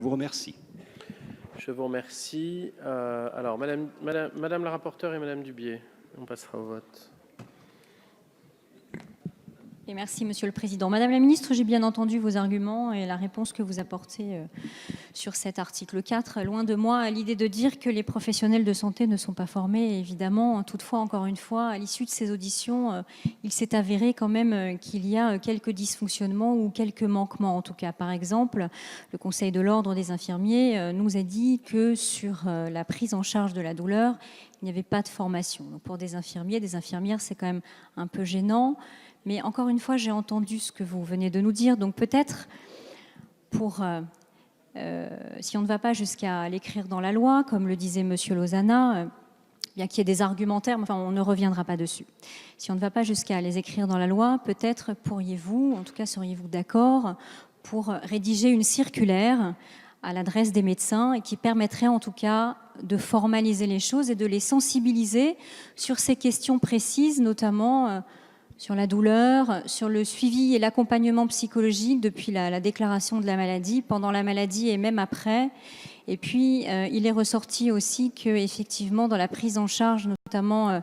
Je vous remercie. Je vous remercie. Alors, Madame la rapporteure et Madame Dubié, on passera au vote. Et merci, Monsieur le Président. Madame la Ministre, j'ai bien entendu vos arguments et la réponse que vous apportez sur cet article 4. Loin de moi l'idée de dire que les professionnels de santé ne sont pas formés, évidemment. Toutefois, encore une fois, à l'issue de ces auditions, il s'est avéré quand même qu'il y a quelques dysfonctionnements ou quelques manquements. En tout cas, par exemple, le Conseil de l'Ordre des infirmiers nous a dit que sur la prise en charge de la douleur, il n'y avait pas de formation. Donc pour des infirmiers, des infirmières, c'est quand même un peu gênant. Mais encore une fois, j'ai entendu ce que vous venez de nous dire. Donc peut-être, si on ne va pas jusqu'à l'écrire dans la loi, comme le disait Monsieur Lozana, bien qu'il y ait des argumentaires, mais enfin, on ne reviendra pas dessus. Si on ne va pas jusqu'à les écrire dans la loi, peut-être pourriez-vous, en tout cas seriez-vous d'accord, pour rédiger une circulaire à l'adresse des médecins et qui permettrait en tout cas de formaliser les choses et de les sensibiliser sur ces questions précises, notamment sur la douleur, sur le suivi et l'accompagnement psychologique depuis la déclaration de la maladie, pendant la maladie et même après. Et puis, il est ressorti aussi qu'effectivement, dans la prise en charge, notamment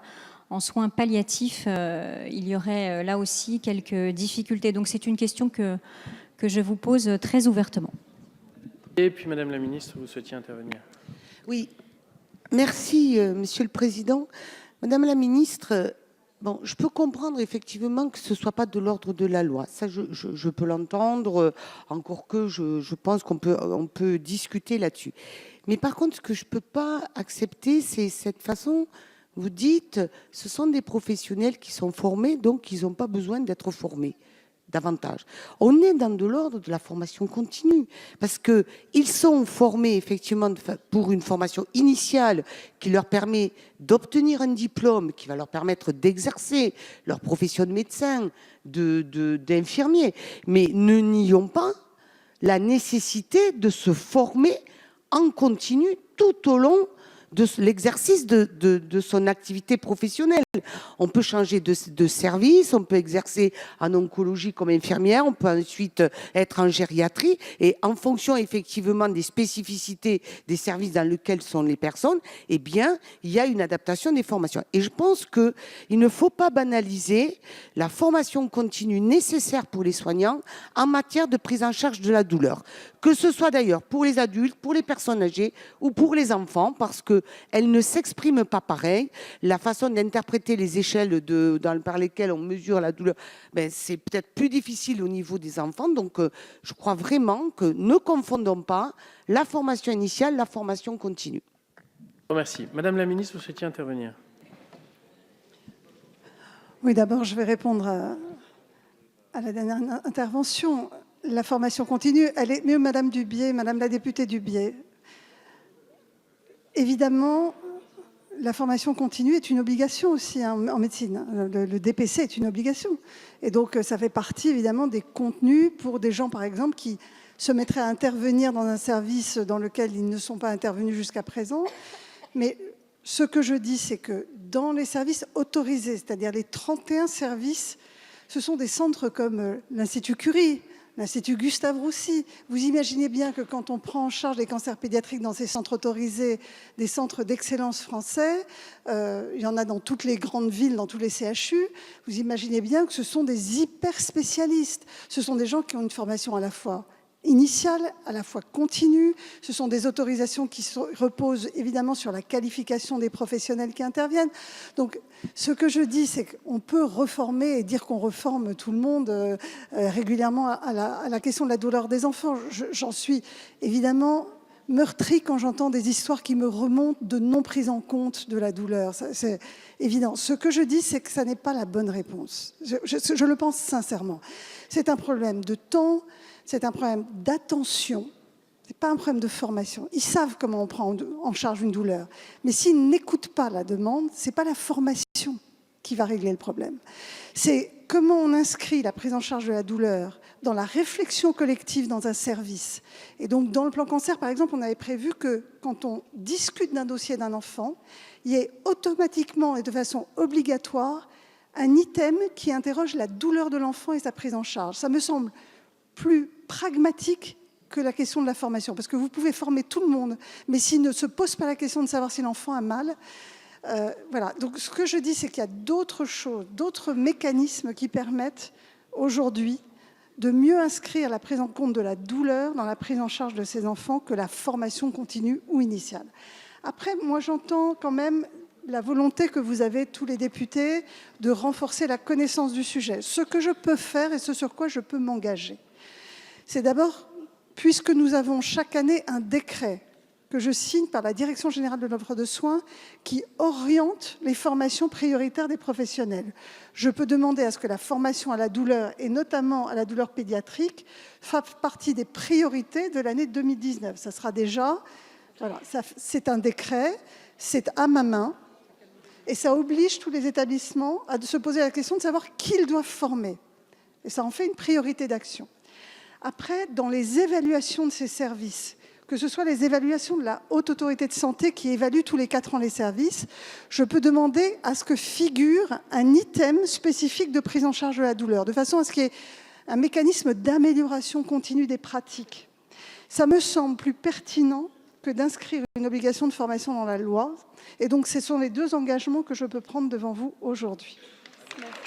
en soins palliatifs, il y aurait là aussi quelques difficultés. Donc, c'est une question que je vous pose très ouvertement. Et puis, Madame la Ministre, vous souhaitiez intervenir. Oui, merci, Monsieur le Président. Madame la Ministre, bon, je peux comprendre effectivement que ce ne soit pas de l'ordre de la loi. Ça, je peux l'entendre, encore que je pense qu'on peut discuter là-dessus. Mais par contre, ce que je ne peux pas accepter, c'est cette façon, vous dites, ce sont des professionnels qui sont formés, donc ils n'ont pas besoin d'être formés davantage. On est dans de l'ordre de la formation continue, parce qu'ils sont formés effectivement pour une formation initiale qui leur permet d'obtenir un diplôme, qui va leur permettre d'exercer leur profession de médecin, d'infirmier. Mais ne nions pas la nécessité de se former en continu tout au long de l'exercice de son activité professionnelle. On peut changer de service, on peut exercer en oncologie comme infirmière, on peut ensuite être en gériatrie, et en fonction effectivement des spécificités des services dans lesquels sont les personnes, eh bien, il y a une adaptation des formations. Et je pense qu'il ne faut pas banaliser la formation continue nécessaire pour les soignants en matière de prise en charge de la douleur. Que ce soit d'ailleurs pour les adultes, pour les personnes âgées ou pour les enfants, parce qu'elles ne s'expriment pas pareil. La façon d'interpréter les échelles par lesquelles on mesure la douleur, ben, c'est peut-être plus difficile au niveau des enfants. Donc, je crois vraiment que ne confondons pas la formation initiale, la formation continue. Merci. Madame la Ministre, vous souhaitiez intervenir. Oui, d'abord, je vais répondre à la dernière intervention. La formation continue, elle est mieux, Madame Dubié, Madame la députée Dubié. Évidemment, la formation continue est une obligation aussi en médecine. Le DPC est une obligation. Et donc, ça fait partie, évidemment, des contenus pour des gens, par exemple, qui se mettraient à intervenir dans un service dans lequel ils ne sont pas intervenus jusqu'à présent. Mais ce que je dis, c'est que dans les services autorisés, c'est-à-dire les 31 services, ce sont des centres comme l'Institut Curie, l'Institut Gustave-Roussy. Vous imaginez bien que quand on prend en charge les cancers pédiatriques dans ces centres autorisés, des centres d'excellence français, il y en a dans toutes les grandes villes, dans tous les CHU, vous imaginez bien que ce sont des hyper spécialistes. Ce sont des gens qui ont une formation à la fois initiale, à la fois continue. Ce sont des autorisations qui reposent évidemment sur la qualification des professionnels qui interviennent. Donc, ce que je dis, c'est qu'on peut reformer et dire qu'on reforme tout le monde régulièrement à la question de la douleur des enfants. J'en suis évidemment meurtrie quand j'entends des histoires qui me remontent de non prise en compte de la douleur. C'est évident. Ce que je dis, c'est que ça n'est pas la bonne réponse. Je le pense sincèrement. C'est un problème de temps. C'est un problème d'attention, ce n'est pas un problème de formation. Ils savent comment on prend en charge une douleur. Mais s'ils n'écoutent pas la demande, ce n'est pas la formation qui va régler le problème. C'est comment on inscrit la prise en charge de la douleur dans la réflexion collective dans un service. Et donc, dans le plan cancer, par exemple, on avait prévu que quand on discute d'un dossier d'un enfant, il y ait automatiquement et de façon obligatoire un item qui interroge la douleur de l'enfant et sa prise en charge. Ça me semble plus pragmatique que la question de la formation. Parce que vous pouvez former tout le monde, mais s'il ne se pose pas la question de savoir si l'enfant a mal, voilà. Donc ce que je dis, c'est qu'il y a d'autres choses, d'autres mécanismes qui permettent aujourd'hui de mieux inscrire la prise en compte de la douleur dans la prise en charge de ces enfants que la formation continue ou initiale. Après, moi j'entends quand même la volonté que vous avez, tous les députés, de renforcer la connaissance du sujet. Ce que je peux faire et ce sur quoi je peux m'engager, c'est d'abord, puisque nous avons chaque année un décret que je signe par la Direction générale de l'offre de soins qui oriente les formations prioritaires des professionnels. Je peux demander à ce que la formation à la douleur, et notamment à la douleur pédiatrique, fasse partie des priorités de l'année 2019. Ça sera déjà, voilà, c'est un décret, c'est à ma main, et ça oblige tous les établissements à se poser la question de savoir qui ils doivent former. Et ça en fait une priorité d'action. Après, dans les évaluations de ces services, que ce soit les évaluations de la Haute Autorité de Santé qui évalue tous les 4 ans les services, je peux demander à ce que figure un item spécifique de prise en charge de la douleur, de façon à ce qu'il y ait un mécanisme d'amélioration continue des pratiques. Ça me semble plus pertinent que d'inscrire une obligation de formation dans la loi. Et donc, ce sont les 2 engagements que je peux prendre devant vous aujourd'hui.